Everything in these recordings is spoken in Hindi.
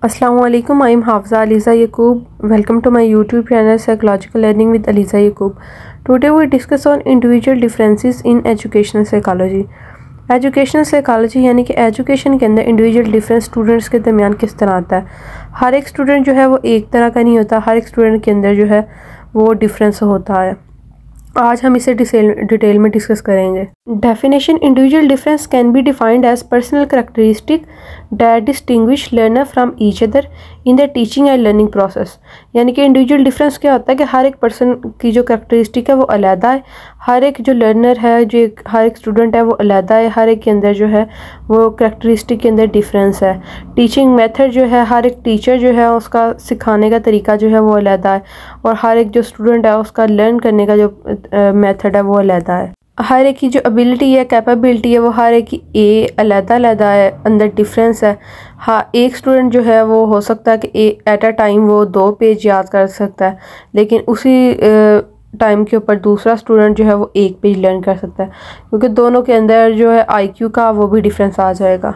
अस्सलाम वालेकुम, I am Hafza Aliza Yakub. Welcome to my YouTube channel Psychological Learning with Aliza Yaqoob. Today we discuss on individual differences in educational psychology. Educational psychology यानी कि एजुकेशन के अंदर इंडिविजुअल डिफरेंस स्टूडेंट्स के दरमियान किस तरह आता है. हर एक स्टूडेंट जो है वो एक तरह का नहीं होता, हर एक स्टूडेंट के अंदर जो है वो डिफरेंस होता है. आज हम इसे डिटेल में डिस्कस करेंगे. Definition: individual difference can be defined as personal characteristic that distinguish learner from each other in the teaching and learning process. यानी कि इंडिविजुअल डिफरेंस क्या होता है कि हर एक पर्सन की जो करैक्टरिस्टिक है वो अलग है, हर एक जो लर्नर है, जो हर एक स्टूडेंट है वो अलग है, हर एक के अंदर जो है वो करैक्टरिस्टिक के अंदर डिफरेंस है. टीचिंग मेथड जो है, हर एक टीचर जो है उसका सिखाने का तरीका जो है वो अलग है, और हर एक जो स्टूडेंट है उसका लर्न करने का जो मेथड है वो अलग है. हर एक की जो एबिलिटी है, कैपेबिलिटी है, वो हर एक की अलग है, अंदर डिफरेंस है. हाँ, एक स्टूडेंट जो है वो हो सकता है कि एट अ टाइम वो 2 पेज याद कर सकता है, लेकिन उसी टाइम के ऊपर दूसरा स्टूडेंट जो है वो 1 पेज लर्न कर सकता है, क्योंकि दोनों के अंदर जो है IQ का वो भी डिफरेंस आ जाएगा.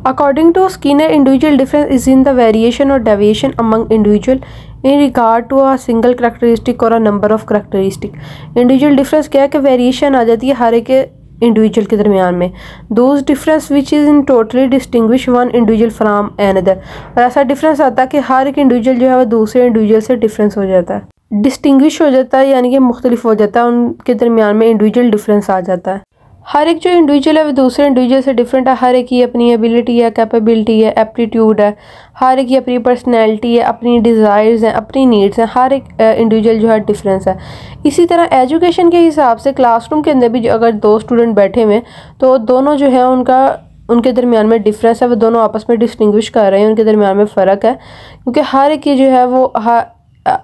According to Skinner, individual difference is in the variation or deviation among individual in regard to a single characteristic or a number of characteristic. Individual difference क्या है कि variation आ जाती है हर एक इंडिविजुअल के दरमियान में. Those difference which is in totally distinguish one individual from another. और ऐसा डिफरेंस आता है कि हर एक इंडिविजुअल जो है वो दूसरे इंडिविजुअल से डिफरेंस हो जाता है, डिस्टिंग्विश हो जाता है, यानी कि मुख्तलिफ हो जाता है, उनके दरमियान में इंडिविजुअल डिफरेंस आ जाता है. हर एक जो इंडिविजुअल है वो दूसरे इंडिविजुअल से डिफरेंट है. हर एक की अपनी एबिलिटी है, कैपेबिलिटी है, एप्टीट्यूड है, हर एक की अपनी पर्सनैलिटी है, अपनी डिज़ायर्स हैं, अपनी नीड्स हैं. हर एक इंडिविजुअल जो है डिफरेंस है. इसी तरह एजुकेशन के हिसाब से क्लासरूम के अंदर भी अगर 2 स्टूडेंट बैठे हुए तो दोनों जो है उनके दरमियान में डिफरेंस है, वो दोनों आपस में डिस्टिंग्विश कर रहे हैं, उनके दरमियान में फ़र्क है, क्योंकि हर एक की जो है वो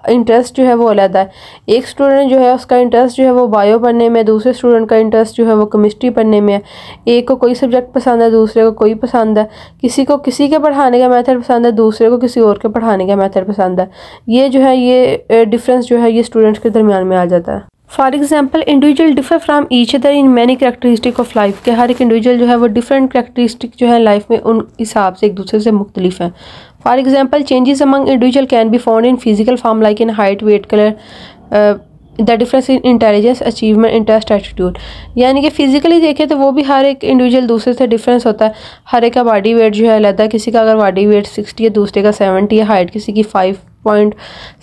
इंटरेस्ट जो है वो अलग है. एक स्टूडेंट जो है उसका इंटरेस्ट जो है वो बायो पढ़ने में, दूसरे स्टूडेंट का इंटरेस्ट जो है वो केमिस्ट्री पढ़ने में है. एक को कोई सब्जेक्ट पसंद है, दूसरे को कोई पसंद है. किसी को किसी के पढ़ाने का मेथड पसंद है, दूसरे को किसी और के पढ़ाने का मेथड पसंद है. ये जो है ये डिफरेंस जो है ये स्टूडेंट्स के दरमियान में आ जाता है. For example, individual differ from each other in many characteristic of life. के हर एक इंडिविजुअल जो है वो डिफरेंट करैक्टरिस्टिक जो है लाइफ में उन हिसाब से एक दूसरे से मुख्तलिफ हैं. For example, changes among individual can be found in physical form like in height, weight, colour, the difference in intelligence, achievement, interest, attitude. यानी कि फिजिकली देखें तो वो भी हर एक इंडिविजुअल दूसरे से डिफरेंस होता है. हर एक का बॉडी वेट जो है अलग है. किसी का अगर बॉडी वेट 60 है, दूसरे का 70 है. हाइट किसी की 5 पॉइंट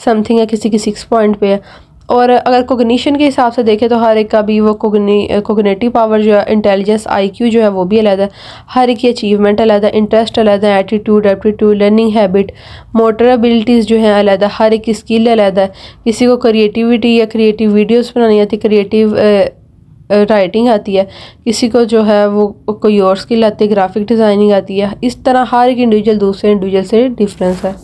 समथिंग है, किसी की 6 पॉइंट पे है. और अगर कोग्निशन के हिसाब से देखें तो हर एक का भी वो कोग्नेटिव पावर जो है, इंटेलिजेंस, IQ जो है वो भी अलग है. हर एक की अचीवमेंट अलग है, इंटरेस्ट अलग है, attitude, learning habit, motor abilities जो है अलग है. हर एक की स्किल अलग है. किसी को क्रिएटिविटी या क्रिएटिव वीडियोस बनानी आती है, क्रिएटिव राइटिंग आती है. किसी को जो है वो कोई और स्किल आती है, ग्राफिक डिज़ाइनिंग आती है. इस तरह हर एक इंडिविजुअल दूसरे इंडिविजुअल से डिफरेंस है,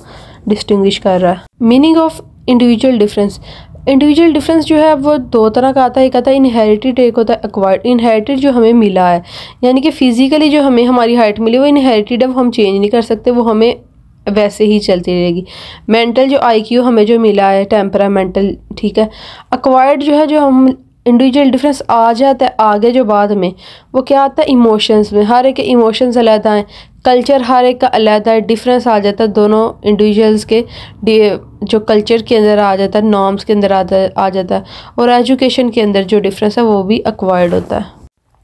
डिस्टिंग्विश कर रहा है. Meaning of individual difference. Individual difference जो है वो 2 तरह का आता है. एक आता है इनहेरिटेड, एक होता है एक्वायर्ड. इनहेरिटेड जो हमें मिला है, यानी कि फिजिकली जो हमें हमारी हाइट मिली वो इनहेरिटेड है, वो हम चेंज नहीं कर सकते, वो हमें वैसे ही चलती रहेगी. मेंटल जो IQ हमें जो मिला है, टेम्परामेंटल, ठीक है. एक्वायर्ड जो है, जो हम इंडिविजुअल डिफरेंस आ जाता है आगे जो बाद में, वो क्या आता है इमोशंस में. हर एक के इमोशंस अलग हैं, कल्चर हर एक का अलग है, डिफरेंस आ जाता है दोनों इंडिविजुअल्स के जो कल्चर के अंदर आ जाता है, नॉर्म्स के अंदर आ जाता है. और एजुकेशन के अंदर जो डिफरेंस है वो भी एक्वायर्ड होता है.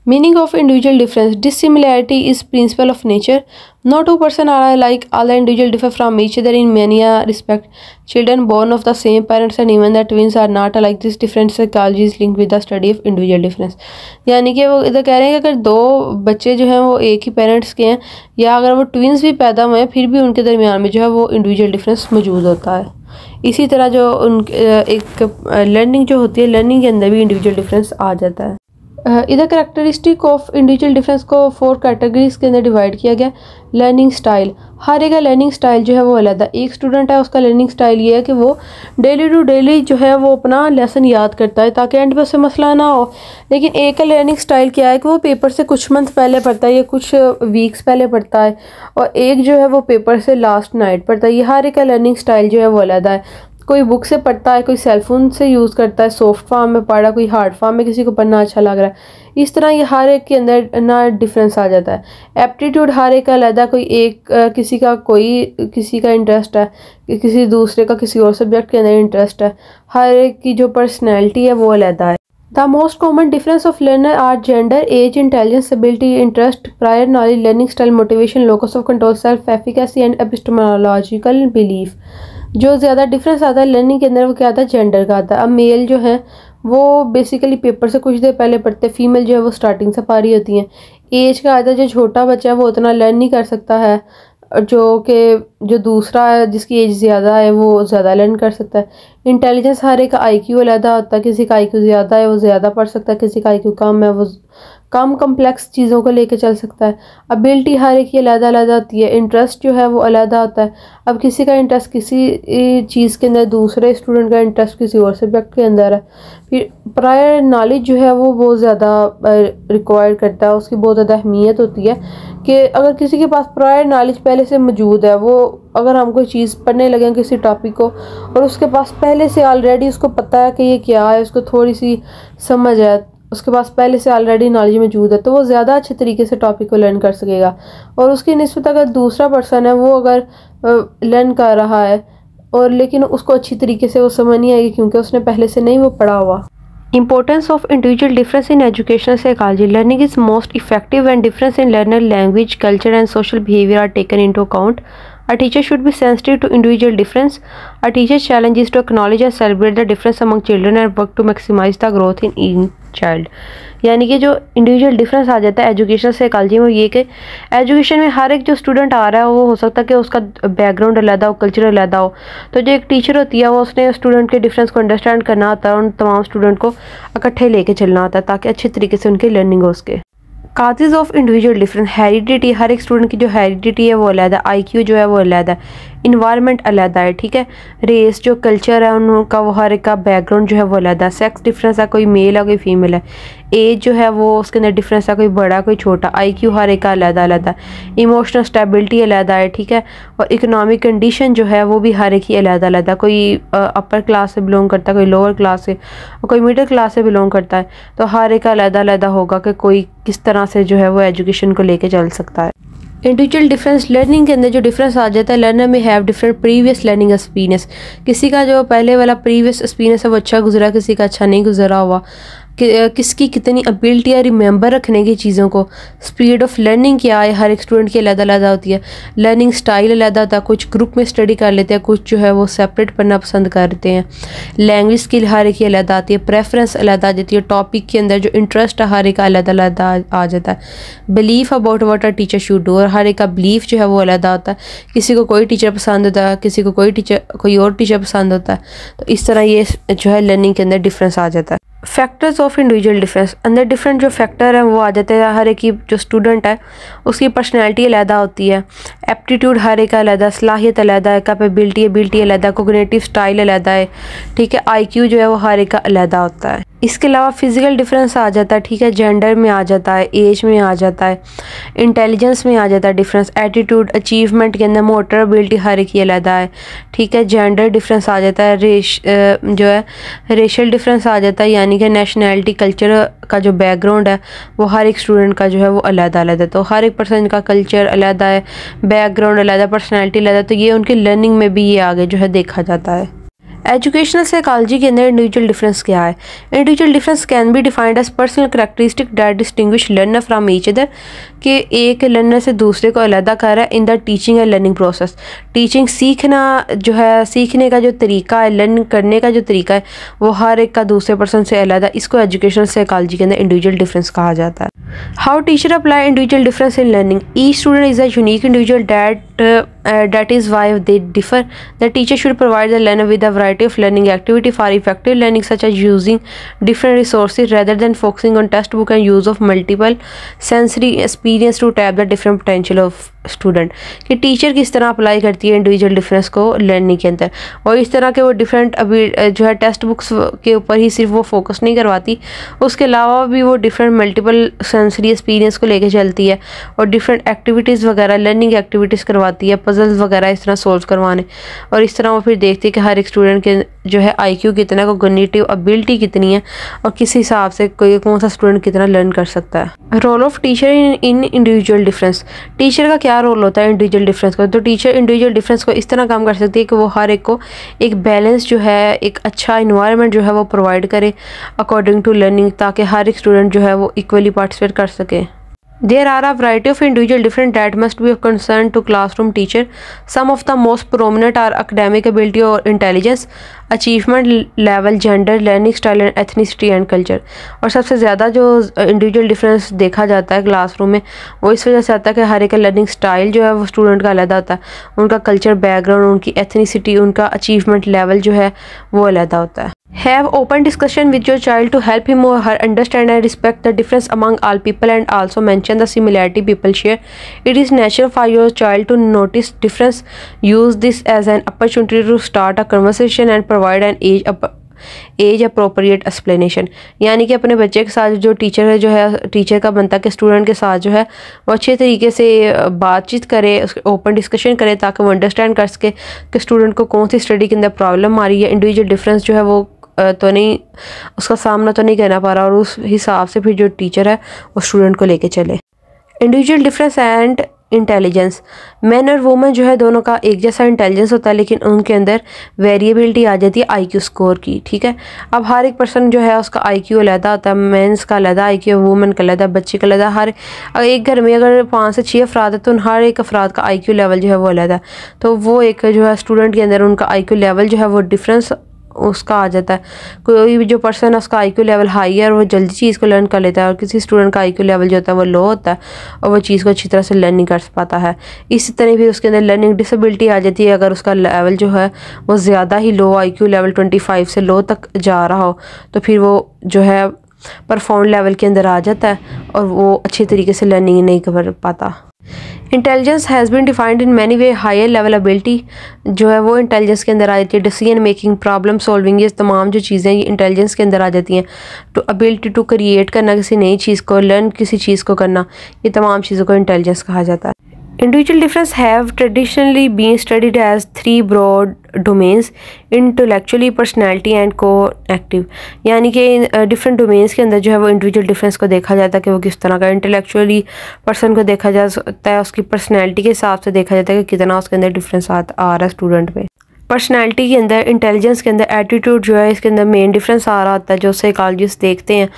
Meaning of individual difference. Dissimilarity is principle of nature. No 2 person are alike. All the individual differ from each other in many respects. Children born of the same parents and even the twins are not alike. This different psychology is linked with the study of individual difference. यानी कि वो इधर कह रहे हैं कि अगर 2 बच्चे जो हैं वो एक ही पेरेंट्स के हैं, या अगर वो ट्विंस भी पैदा हुए हैं, फिर भी उनके दरमियान में जो है वो इंडिविजुअल डिफरेंस मौजूद होता है. इसी तरह जो एक लर्निंग जो होती है, लर्निंग के अंदर भी इंडिविजुअल डिफरेंस आ जाता है. इधर करैक्टरिस्टिक ऑफ इंडिविजुअल डिफरेंस को 4 कैटेगरीज के अंदर डिवाइड किया गया. Learning style. हर एक का लर्निंग स्टाइल जो है वो अलग है. एक स्टूडेंट है, उसका लर्निंग स्टाइल ये है कि वो डेली टू डेली जो है वो अपना लेसन याद करता है ताकि एंड पे उससे मसला ना हो. लेकिन एक का लर्निंग स्टाइल क्या है कि वो पेपर से कुछ मंथ पहले पढ़ता है या कुछ वीक्स पहले पढ़ता है, और एक जो है वो पेपर से लास्ट नाइट पढ़ता है. ये हर एक का लर्निंग स्टाइल जो है वो अलग है. कोई बुक से पढ़ता है, कोई सेलफोन से यूज़ करता है, सॉफ्ट फॉर्म में पढ़ा, कोई हार्ड फॉर्म में किसी को पढ़ना अच्छा लग रहा है। इस तरह ये हर एक के अंदर ना डिफरेंस आ जाता है। एप्टीट्यूड हर एक का अलग, कोई एक किसी का इंटरेस्ट है, किसी दूसरे का किसी और सब्जेक्ट के अंदर इंटरेस्ट है। हर एक की जो पर्सनैलिटी है वो अलग है। The most common difference of learner are gender, age, intelligence, ability, interest, prior knowledge, learning style, motivation, locus of control, self-efficacy and epistemological belief। जो ज़्यादा डिफरेंस आता है लर्निंग के अंदर वो क्या आता है, जेंडर का आता है। अब मेल जो है वो बेसिकली पेपर से कुछ देर पहले पढ़ते हैं, फीमेल जो है वो स्टार्टिंग से पढ़ रही होती हैं। एज का आता है, जो छोटा बच्चा है वो उतना लर्न नहीं कर सकता है, जो दूसरा है जिसकी एज ज़्यादा है वो ज़्यादा लर्न कर सकता है। इंटेलिजेंस हर एक का आईक्यू अलग होता है, किसी का आईक्यू ज़्यादा है वो ज़्यादा पढ़ सकता है, किसी का आईक्यू कम है वो कम कम्प्लेक्स चीज़ों को लेके चल सकता है। एबिलिटी हर एक की अलग होती है। इंटरेस्ट जो है वो अलग होता है। अब किसी का इंटरेस्ट किसी चीज़ के अंदर, दूसरे स्टूडेंट का इंटरेस्ट किसी और सब्जेक्ट के अंदर है। फिर प्रायर नॉलेज जो है वो बहुत ज़्यादा रिक्वायर करता है, उसकी बहुत ज़्यादा अहमियत होती है कि अगर किसी के पास प्रायर नॉलेज पहले से मौजूद है, वो अगर हम कोई चीज़ पढ़ने लगे किसी टॉपिक को और उसके पास पहले से ऑलरेडी उसको पता है कि ये क्या है, उसको थोड़ी सी समझ है, उसके पास पहले से ऑलरेडी नॉलेज मौजूद है, तो वो ज़्यादा अच्छे तरीके से टॉपिक को लर्न कर सकेगा। और उसकी निस्बत अगर दूसरा पर्सन है वो अगर लर्न कर रहा है और लेकिन उसको अच्छी तरीके से वो समझ नहीं आएगी क्योंकि उसने पहले से नहीं वो पढ़ा हुआ। Importance of individual difference in educational psychology. Learning is most effective when difference in learner language, culture and social behavior are taken into account. A teacher should be sensitive to individual difference. A teacher's challenge is to acknowledge and celebrate the difference among children and work to maximize the growth in each child. यानी कि जो इंडिविजुअल डिफरेंस आ जाता है एजुकेशनल साइकोलॉजी में, ये कि एजुकेशन में हर एक जो स्टूडेंट आ रहा है वो हो सकता है कि उसका बैकग्राउंड अलग हो, कल्चर अलग हो। तो जो एक टीचर होती है वो उसने स्टूडेंट के डिफरेंस को अंडरस्टैंड करना होता है और उन तमाम स्टूडेंट को इकट्ठे लेके चलना होता है ताकि अच्छे तरीके से उनकी लर्निंग हो सके। Causes of individual difference. Heredity, हर एक स्टूडेंट की जो हेरिडिटी है वो अलग है। आईक्यू जो है वो अलग है। इन्वायरमेंट अलग है, ठीक है। रेस जो कल्चर है उनका, वो हर एक का बैकग्राउंड जो है वो अलग है। सेक्स डिफरेंस है, कोई मेल है कोई फीमेल है। एज जो है वो उसके अंदर डिफरेंस है, कोई बड़ा कोई छोटा। आईक्यू हर एक का अलग है। इमोशनल स्टेबिलिटी अलग है, ठीक है। और इकोनॉमिक कंडीशन जो है वो भी हर एक ही अलग है। कोई अपर क्लास से बिलोंग करता है, कोई लोअर क्लास से, और कोई मिडिल क्लास से बिलोंग करता है। तो हर एक का अलग होगा कि कोई किस तरह से जो है वो एजुकेशन को लेके चल सकता है। Individual difference. लर्निंग के अंदर जो डिफरेंस आ जाता है, लर्नर में have different previous learning experience. किसी का जो पहले वाला प्रीवियस एक्सपीरियंस है वो अच्छा गुजरा, किसी का अच्छा नहीं गुजरा हुआ। किसकी कितनी एबिलिटी है रिमेंबर रखने की चीज़ों को। स्पीड ऑफ लर्निंग क्या है, हर एक स्टूडेंट की अलग होती है। लर्निंग स्टाइल अलग होता है, कुछ ग्रुप में स्टडी कर लेते हैं, कुछ जो है वो सेपरेट पढ़ना पसंद करते हैं। लैंग्वेज स्किल हर एक की अलग आती है। प्रेफरेंस अलग आ जाती है। टॉपिक के अंदर जो इंटरेस्ट है हर एक का अलग आ जाता है। Belief about what a teacher should do, और हर एक का बिलीफ जो है वो अलग होता है। किसी को कोई टीचर पसंद होता है, किसी को कोई और टीचर पसंद होता है। तो इस तरह ये जो है लर्निंग के अंदर डिफरेंस आ जाता है। Factors of individual difference. अंदर डिफरेंट जो फैक्टर है वो आ जाते हैं। हर एक की जो स्टूडेंट है उसकी पर्सनैलिटी अलग होती है। एप्टीट्यूड हर एक का अलग है। सलाहियत अलग है। कैपेबिलिटी अलग है। कोग्निटिव स्टाइल अलग है, ठीक है। आईक्यू जो है वो हर एक का अलग होता है। इसके अलावा फिजिकल डिफरेंस आ जाता है, ठीक है। जेंडर में आ जाता है, एज में आ जाता है, इंटेलिजेंस में आ जाता है डिफरेंस। एटीट्यूड, अचीवमेंट के अंदर मोटर एबिलिटी हर एक ही अलग है, ठीक है। जेंडर डिफरेंस आ जाता है। जो है रेशियल डिफरेंस आ जाता है, यानी कि नेशनैलिटी, कल्चर का जो बैकग्राउंड है वो हर एक स्टूडेंट का जो है वो अलग है। तो हर एक पर्सन का कल्चर अलग है, बैकग्राउंड अलग है, पर्सनैलिटी अलग है। तो ये उनकी लर्निंग में भी ये आगे जो है देखा जाता है। एजुकेशनल साइकोलॉजी के अंदर इंडिविजुअल डिफरेंस क्या है। Individual difference can be defined as personal characteristic that distinguish learner from each other, कि एक लर्नर से दूसरे को अलग कर रहा है इन the teaching and learning process. Teaching सीखना जो है, सीखने का जो तरीका है, लर्न करने का जो तरीका है वो हर एक का दूसरे पर्सन से अलग है। इसको एजुकेशनल साइकोलॉजी के अंदर इंडिविजुअल डिफरेंस कहा जाता है। How teacher apply individual difference in learning. Each student is a unique individual that is why they differ. The teacher should provide the learner with a variety of learning activity for effective learning, such as using different resources rather than focusing on textbook and use of multiple sensory experience to tap the different potential of student कि टीचर किस तरह अप्लाई करती है इंडिविजुअल डिफरेंस को लर्निंग के अंदर, और इस तरह के वो डिफरेंट अभी जो है टेक्स्ट बुक्स के ऊपर ही सिर्फ वो फोकस नहीं करवाती, उसके अलावा भी वो डिफरेंट मल्टीपल सेंसरी एक्सपीरियंस को लेके चलती है और डिफरेंट एक्टिविटीज़ वगैरह लर्निंग एक्टिविटीज़ करवाती है, पजल्स वगैरह इस तरह सोल्व करवाने, और इस तरह वो फिर देखती है कि हर एक स्टूडेंट के जो है IQ कितना, कोग्निटिव एबिलिटी कितनी है और किस हिसाब से कोई कौन सा स्टूडेंट कितना लर्न कर सकता है। Role of teacher in individual difference, teacher का क्या रोल होता है इंडिविजुअल डिफरेंस को? तो टीचर इंडिविजुअल डिफरेंस को इस तरह काम कर सकती है कि वो हर एक को एक बैलेंस जो है, एक अच्छा इन्वायरमेंट जो है वो प्रोवाइड करे अकॉर्डिंग टू लर्निंग, ताकि हर एक स्टूडेंट जो है वो इक्वली पार्टिसिपेट कर सके। There are a variety of individual different that must be of concern to classroom teacher. Some of the most prominent are academic ability or intelligence, achievement level, gender, learning style and ethnicity and culture. और सबसे ज़्यादा जो इंडिविजुअल डिफरेंस देखा जाता है क्लासरूम में वो इस वजह से आता है कि हर एक लर्निंग स्टाइल जो है वो स्टूडेंट का अलग होता है, उनका कल्चर बैकग्राउंड, उनकी एथनिसिटी, उनका अचीवमेंट लेवल जो है वो अलग होता है। Have open discussion with your child to help him or her understand and respect the difference among all people and also mention the similarity people share. It is natural for your child to notice difference. Use this as an opportunity to start a conversation and provide an age appropriate explanation. यानी कि अपने बच्चे के साथ जो टीचर है, जो है टीचर का बनता है कि स्टूडेंट के साथ जो है वो अच्छे तरीके से बातचीत करे, ओपन डिस्कशन करे, ताकि वो अंडरस्टैंड कर सके कि स्टूडेंट को कौन सी स्टडी के अंदर प्रॉब्लम आ रही है, इंडिविजुअल डिफरेंस जो है वो तो नहीं, उसका सामना तो नहीं करना पा रहा, और उस हिसाब से फिर जो टीचर है वो स्टूडेंट को लेके चले। Individual difference and intelligence, man और वुमेन जो है दोनों का एक जैसा इंटेलिजेंस होता है, लेकिन उनके अंदर वेरिएबिलिटी आ जाती है IQ स्कोर की। ठीक है, अब हर एक पर्सन जो है उसका IQ अलहदा होता है, मेंस का अलहदा IQ, वुमेन का अलहदा, बच्चे का अलहदा। हर एक घर में अगर 5 से 6 अफराद है तो हर एक अफराद का IQ लेवल जो है वो अलहदा, तो वो एक जो है स्टूडेंट के अंदर उनका IQ लेवल जो है वो डिफरेंस उसका आ जाता है। कोई भी जो पर्सन है उसका IQ लेवल हाई है और वो जल्दी चीज़ को लर्न कर लेता है, और किसी स्टूडेंट का IQ लेवल जो होता है वो लो होता है और वो चीज़ को अच्छी तरह से लर्न नहीं कर पाता है। इसी तरह भी उसके अंदर लर्निंग डिसेबिलिटी आ जाती है। अगर उसका लेवल जो है वो ज़्यादा ही लो, IQ लेवल 25 से लो तक जा रहा हो, तो फिर वो जो है परफॉर्म लेवल के अंदर आ जाता है और वो अच्छी तरीके से लर्निंग नहीं कर पाता। Intelligence has been defined in many way, higher level ability जो है वो इंटेलिजेंस के अंदर आ जाती है। डिसीजन मेकिंग, प्रॉब्लम सॉल्विंग, ये तमाम जो चीज़ें ये इंटेलिजेंस के अंदर आ जाती हैं। टू एबिलिटी टू क्रिएट करना किसी नई चीज़ को, लर्न किसी चीज़ को करना, ये तमाम चीज़ों को इंटेलिजेंस कहा जाता है। Individual difference have traditionally been studied as 3 broad domains: intellectually, personality and cognitive। यानी कि डिफरेंट डोमेन्स के अंदर जो है वो इंडिविजुअल डिफरेंस को देखा जाता है कि वो किस तरह का। इंटेलेक्चुअली पर्सन को देखा जा सकता है, उसकी पर्सनैलिटी के हिसाब से देखा जाता है कि कितना उसके अंदर डिफरेंस आ रहा है स्टूडेंट में। पर्सनैलिटी के अंदर, इंटेलिजेंस के अंदर एटीट्यूड जो है इसके अंदर मेन डिफरेंस आ रहा होता है, जो साइकोलॉजिस्ट देखते हैं।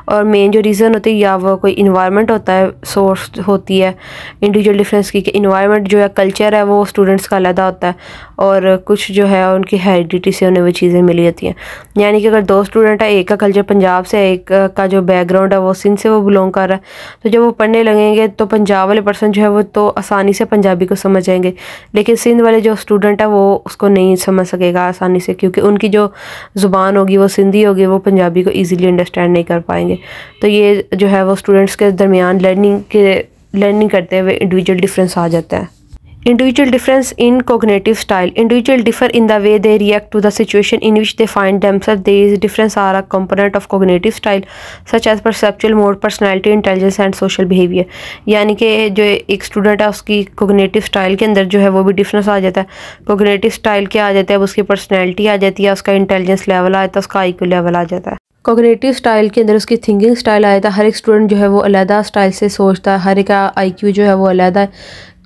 और मेन जो रीज़न होती है या वो कोई इन्वायरमेंट होता है, सोर्स होती है इंडिविजुअल डिफरेंस की, कि इन्वायरमेंट जो है, कल्चर है, वो स्टूडेंट्स का अलग होता है और कुछ जो है उनकी हेरिडिटी से उन्हें वो चीज़ें मिली होती हैं। यानी कि अगर 2 स्टूडेंट है, एक का कल्चर पंजाब से है, एक का जो बैकग्राउंड है वो सिंध से वो बिलोंग कर रहा है, तो जब वो पढ़ने लगेंगे तो पंजाब वाले पर्सन जो है वो तो आसानी से पंजाबी को समझ जाएंगे, लेकिन सिंध वाले जो स्टूडेंट है वो उसको नहीं समझ सकेगा आसानी से, क्योंकि उनकी जो ज़ुबान होगी वो सिंधी होगी, वो पंजाबी को ईज़िली अंडरस्टैंड नहीं कर पाएंगे। तो ये जो है वो स्टूडेंट्स के दरमियान लर्निंग करते हुए इंडिविजुअल डिफरेंस आ जाता है। Individual difference in cognitive style. Individuals differ in the way they react to the situation in which they find themselves. These differences are a component of cognitive style, such as perceptual mode, personality, intelligence and social behavior. यानी कि जो एक स्टूडेंट है उसकी cognitive style के अंदर जो है वो भी डिफरेंस आ जाता है। cognitive style क्या आ जाता है, उसकी पर्सनैलिटी आ जाती है, उसका इंटेलिजेंस लेवल आ जाता है, उसका IQ लेवल आ जाता है। कोग्निटिव स्टाइल के अंदर उसकी थिंकिंग स्टाइल आ जाता है। हर एक स्टूडेंट जो है वो अलग स्टाइल से सोचता है, हर एक का IQ जो है वो अलग है।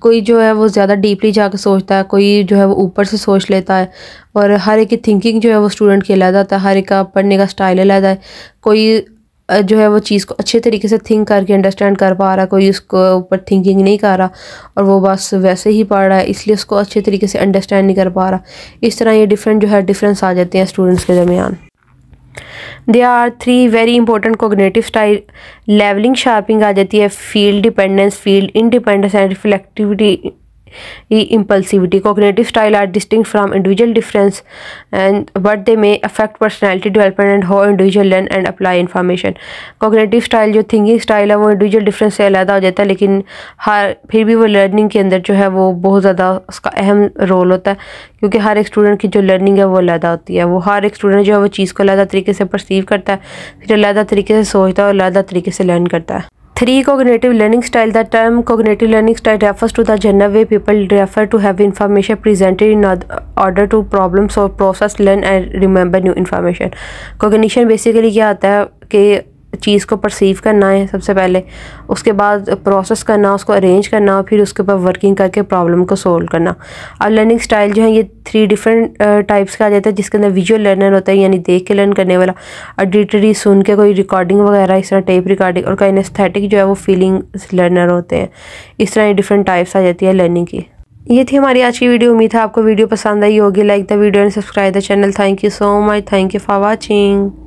कोई जो है वो ज़्यादा डीपली जाकर सोचता है, कोई जो है वो ऊपर से सोच लेता है, और हर एक की थिंकिंग जो है वो स्टूडेंट की अलग होता है, हर एक का पढ़ने का स्टाइल अलग है। कोई जो है वो चीज़ को अच्छे तरीके से थिंक करके अंडरस्टैंड कर पा रहा है, कोई उसको ऊपर थिंकिंग नहीं कर रहा और वो बस वैसे ही पढ़ रहा है, इसलिए उसको अच्छे तरीके से अंडरस्टैंड नहीं कर पा रहा। इस तरह ये डिफरेंस आ जाते हैं स्टूडेंट्स के दरमियान। There are 3 very important cognitive style. Levelling, sharpening आ जाती है, field dependence, field independence and reflectivity impulsivity. Cognitive style are distinct from individual difference, and but they may affect personality development and how individual learn and apply information. Cognitive style जो thinking style है वो individual difference से अलग हो जाता है, लेकिन फिर भी वो learning के अंदर जो है वो बहुत ज़्यादा उसका अहम रोल होता है, क्योंकि हर एक स्टूडेंट की जो लर्निंग है वो अलग होती है। वो हर एक स्टूडेंट जो है वो चीज़ को अलग तरीके से परसीव करता है, फिर अलग तरीके से सोचता है और अलग तरीके से लर्न करता है। 3. Cognitive learning style. The term cognitive learning style refers to the general way people refer to have information presented in order to problem solve, process, learn and remember new information. Cognition basically क्या आता है कि चीज़ को परसीव करना है सबसे पहले, उसके बाद प्रोसेस करना, उसको अरेंज करना, फिर उसके ऊपर वर्किंग करके प्रॉब्लम को सोल्व करना। और लर्निंग स्टाइल जो है ये 3 डिफरेंट टाइप्स का आ जाता है, जिसके अंदर विजुअल लर्नर होता है यानी देख के लर्न करने वाला, ऑडिटरी सुन के कोई रिकॉर्डिंग वगैरह इस तरह टेप रिकॉर्डिंग, और काइनेस्थेटिक जो है वो फीलिंग लर्नर होते हैं। इस तरह डिफरेंट टाइप्स आ जाती है लर्निंग की। ये थी हमारी आज की वीडियो। उम्मीद है आपको वीडियो पसंद आई होगी। Like the video and subscribe the channel. Thank you so much. Thank you for watching.